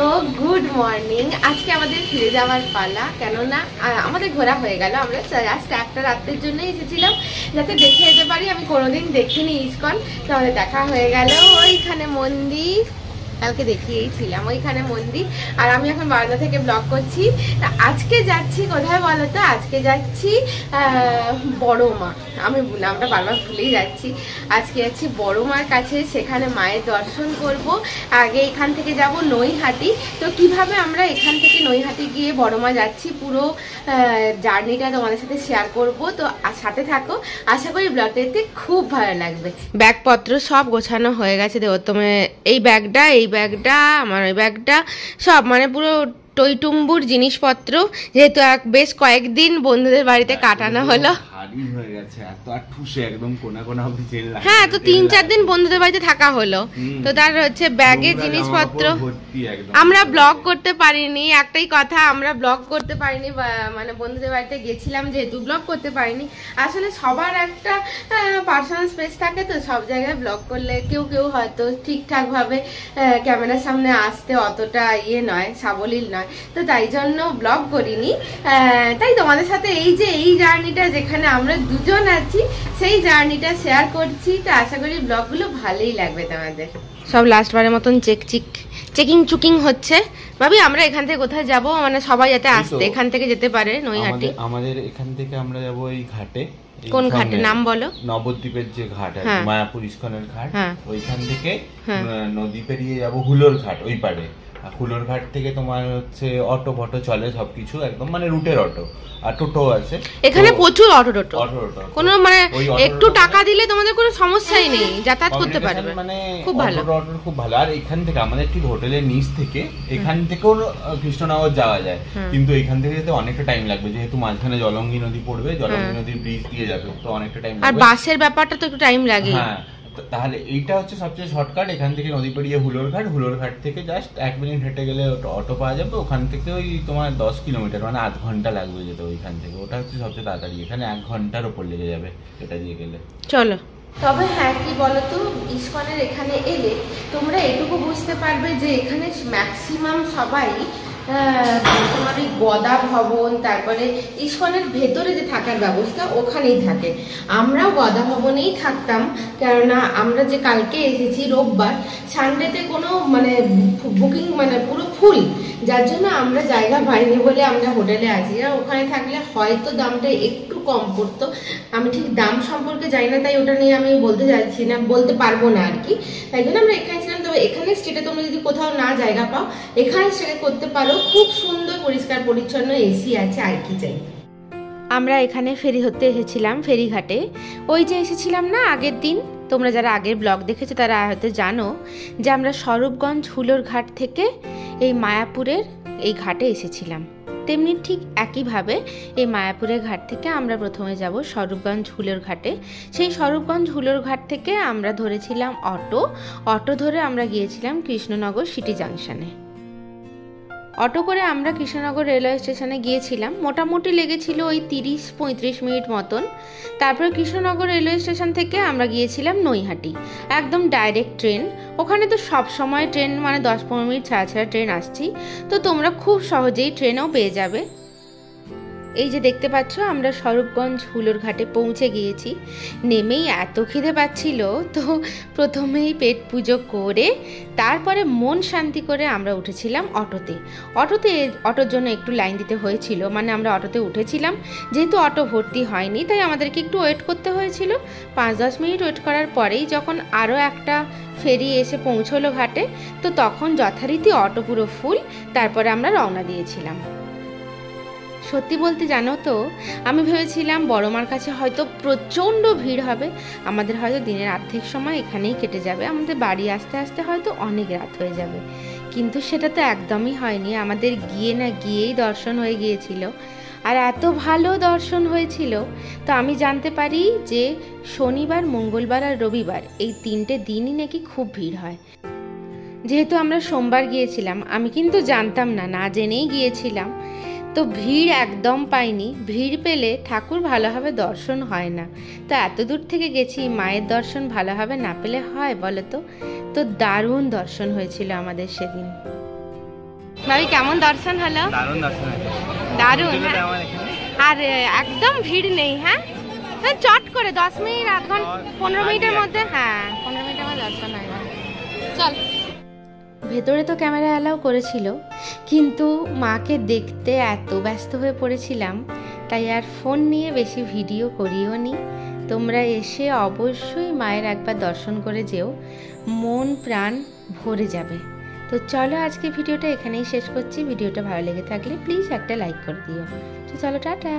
তো good morning. আজকে আমাদের ফিরে যাওয়ার পালা, কেননা আমাদের ঘোরা হয়ে গেল। আমরা জাস্ট একটা রাত্রের জন্যই এসেছিলাম, যাতে দেখে যেতে পারি। আমি কোনোদিন দেখিনি ইস্কন, তো আমাদের দেখা হয়ে গেল। ওইখানে মন্দির, কালকে দেখিয়েছিলাম, ওইখানে মন্দির। আর আমি এখন বারান্দা থেকে ব্লগ করছি। আজকে যাচ্ছি কোথায় বলো তো? আজকে যাচ্ছি বড় মা। আমি নামটা বারবার ভুলেই যাচ্ছি। আজকে যাচ্ছি বড় মার কাছে, সেখানে মায়ের দর্শন করব। আগে এখান থেকে যাব নৈহাটি। তো কিভাবে আমরা এখান থেকে নৈহাটি গিয়ে বড় মা যাচ্ছি, পুরো জার্নিটা তোমাদের সাথে শেয়ার করব। তো সাথে থাকো, আশা করি ব্লগটা দেখতে খুব ভালো লাগবে। ব্যাগপত্র সব গোছানো হয়ে গেছে। দেখো তুমি, এই ব্যাগটা, আমার ওই ব্যাগটা, সব মানে পুরো টইটুম্বুর জিনিসপত্র। যেহেতু বেশ কয়েকদিন বন্ধুদের বাড়িতে কাটানো হলো, হ্যাঁ, তো 3-4 দিন বন্ধুদের বাড়িতে থাকা হলো। তো তার হচ্ছে ব্যাগে জিনিসপত্র। আমরা ব্লগ করতে পারিনি, একটাই কথা, আমরা ব্লগ করতে পারিনি। মানে বন্ধুদের বাড়িতে গেছিলাম যেহেতু ব্লগ করতে পারিনি। আসলে সবার একটা পার্সোনাল স্পেস থাকে, তো সব জায়গায় ব্লগ করলে কেউ হয়তো ঠিকঠাক ভাবে ক্যামেরার সামনে আসতে অতটা নয়, সাবলীল নয়। তো তাই জন্য ব্লগ করিনি। তাই তোমাদের সাথে এই জার্নিটা, যেখানে আমরা দুজন আছি, সেই জার্নিটা শেয়ার করছি। তো আশা করি ব্লগগুলো ভালোই লাগবে তোমাদের। সব লাস্টবারের মতন চেকিং হচ্ছে। ভাবি আমরা এখান থেকে কোথায় যাব, মানে সবাই যাতে আসতে এখান থেকে যেতে পারে নৈহাটি। আমাদের এখান থেকে আমরা যাব এই ঘাটে। কোন ঘাটে নাম বলো? নবদ্বীপের যে ঘাট আছে, মায়াপুর ইস্কনের ঘাট, ওইখান থেকে নদী পেরিয়ে যাব হুলোর ঘাট ওই পারে। হুলোর ঘাট থেকে তোমার হচ্ছে অটো ফটো চলে, সবকিছু একদম মানে রুটের অটো আর টোটো আছে এখানে, প্রচুর অটো কোনো মানে একটু টাকা দিলে তোমাদের কোনো সমস্যাই নেই, যাতায়াত করতে পারবে। মানে খুব ভালো, খুব ভালো। আর এখান থেকে আমাদের ঠিক হোটেলের নিচ থেকে এখান থেকেও কৃষ্ণনগর যাওয়া যায়, কিন্তু এখান থেকে যেতে অনেকটা টাইম লাগবে, যেহেতু মাঝখানে জলঙ্গি নদী পড়বে, জলঙ্গি নদীর ব্রিজ দিয়ে যাবে, তো অনেকটা টাইম লাগবে। আর বাসের ব্যাপারটা তো একটু টাইম লাগে। হ্যাঁ, তাহলে এইটা হচ্ছে সবচেয়ে শর্টকাট। এখান থেকে নদী পেরিয়ে হুলোর ঘাট থেকে জাস্ট 1 মিনিট হেঁটে গেলে অটো পাওয়া যাবে। ওখান থেকে ওই তোমার 10 কিলোমিটার, মানে 8 ঘন্টা লাগবে যেতে ওইখান থেকে। ওটা হচ্ছে সবচেয়ে তাড়াতাড়ি, এখানে 1 ঘন্টার উপর লেগে যাবে এটা দিয়ে গেলে। চলো। তবে হ্যাঁ, কি বলতো, ইস্কনের এখানে এলে তোমরা এটুকু বুঝতে পারবে যে এখানে ম্যাক্সিমাম সবাই তোমার ওই গদা ভবন, তারপরে ইস্কনের ভেতরে যে থাকার ব্যবস্থা ওখানেই থাকে। আমরাও গদা ভবনেই থাকতাম, কেননা আমরা যে কালকে এসেছি রোববার, সানডেতে কোনো মানে বুকিং মানে পুরো ফুল, যার জন্য আমরা জায়গা পাইনি বলে আমরা হোটেলে আছি। আর ওখানে থাকলে হয়তো দামটা একটু কম পড়তো। আমি ঠিক দাম সম্পর্কে জানি না, তাই ওটা নিয়ে আমি বলতে চাইছি না, বলতে পারবো না আর কি। তাই জন্য আমরা এখানে ছিলাম। তবে এখানে স্টেটে তোমরা যদি কোথাও না জায়গা পাও, এখানে স্টে করতে পারো। খুব সুন্দর পরিষ্কার পরিচ্ছন্ন, এসি আছে, আর কি চাই। আমরা এখানে ফেরি হতে এসেছিলাম, ফেরিঘাটে। ওই যে এসেছিলাম না আগের দিন, তোমরা যারা আগের ব্লগ দেখেছো তারা হয়তো জানো যে আমরা স্বরূপগঞ্জ হুলোর ঘাট থেকে এই মায়াপুরের এই ঘাটে এসেছিলাম। তেমনি ঠিক একইভাবে এই মায়াপুরের ঘাট থেকে আমরা প্রথমে যাব স্বরূপগঞ্জ হুলোর ঘাটে। সেই স্বরূপগঞ্জ হুলোর ঘাট থেকে আমরা ধরেছিলাম অটো ধরে আমরা গিয়েছিলাম কৃষ্ণনগর সিটি জাংশনে। অটো করে আমরা কৃষ্ণনগর রেলওয়ে স্টেশনে গিয়েছিলাম। মোটামুটি লেগেছিল ওই 30-35 মিনিট মতন। তারপরে কৃষ্ণনগর রেলওয়ে স্টেশন থেকে আমরা গিয়েছিলাম নৈহাটি, একদম ডাইরেক্ট ট্রেন। ওখানে তো সব সময় ট্রেন, মানে 10-15 মিনিট ছাড়া ট্রেন আসছি, তো তোমরা খুব সহজেই ট্রেনেও পেয়ে যাবে। এই যে দেখতে পাচ্ছ, আমরা স্বরূপগঞ্জ হুলোর ঘাটে পৌঁছে গিয়েছি। নেমেই এত খিদে পাচ্ছিল, তো প্রথমেই পেট পুজো করে তারপরে মন শান্তি করে আমরা উঠেছিলাম অটোর জন্য একটু লাইন দিতে হয়েছিল। মানে আমরা অটোতে উঠেছিলাম, যেহেতু অটো ভর্তি হয়নি, তাই আমাদেরকে একটু ওয়েট করতে হয়েছিল। 5-10 মিনিট ওয়েট করার পরেই যখন আরও একটা ফেরি এসে পৌঁছলো ঘাটে, তো তখন যথারীতি অটো পুরো ফুল। তারপরে আমরা রওনা দিয়েছিলাম। সত্যি বলতে জানো তো, আমি ভেবেছিলাম বড় মার কাছে হয়তো প্রচণ্ড ভিড় হবে, আমাদের হয়তো দিনের অর্ধেক সময় এখানেই কেটে যাবে, আমাদের বাড়ি আসতে আসতে হয়তো অনেক রাত হয়ে যাবে। কিন্তু সেটা তো একদমই হয়নি। আমাদের গিয়েই দর্শন হয়ে গিয়েছিল, আর এত ভালো দর্শন হয়েছিল। তো আমি জানতে পারি যে শনিবার, মঙ্গলবার আর রবিবার এই 3টে দিনই নাকি খুব ভিড় হয়। যেহেতু আমরা সোমবার গিয়েছিলাম, আমি কিন্তু জানতাম না, জেনেই গিয়েছিলাম। তো ভিড় একদম পাইনি। ভিড় পেলে ঠাকুর ভালোভাবে দর্শন হয় না। তো এত দূর থেকে গেছি, মায়ের দর্শন ভালোভাবে না পেলে হয় বলো তো? তো দারুণ দর্শন হয়েছিল আমাদের সেদিন। ভাবি কেমন দর্শন হলো? দারুণ দর্শন হয়েছে। দারুণ। মন্দিরে হ্যাঁ। আমার এখানে আর একদম ভিড় নেই। হ্যাঁ হ্যাঁ, চট করে 10 মিনিট, আধ ঘন্টা, 15 মিনিটের মধ্যে। হ্যাঁ 15 মিনিটের মধ্যে দর্শন হয়ে গেল। চল। ভেতরে তো ক্যামেরা অ্যালাউ করেছিল, কিন্তু মাকে দেখতে এত ব্যস্ত হয়ে পড়েছিলাম, তাই আর ফোন নিয়ে বেশি ভিডিও করিও নি। তোমরা এসে অবশ্যই মায়ের একবার দর্শন করে যেও, মন প্রাণ ভরে যাবে। তো চলো আজকে ভিডিওটা এখানেই শেষ করছি। ভিডিওটা ভালো লেগে থাকলে প্লিজ একটা লাইক করে দিও। তো চলো, টাটা।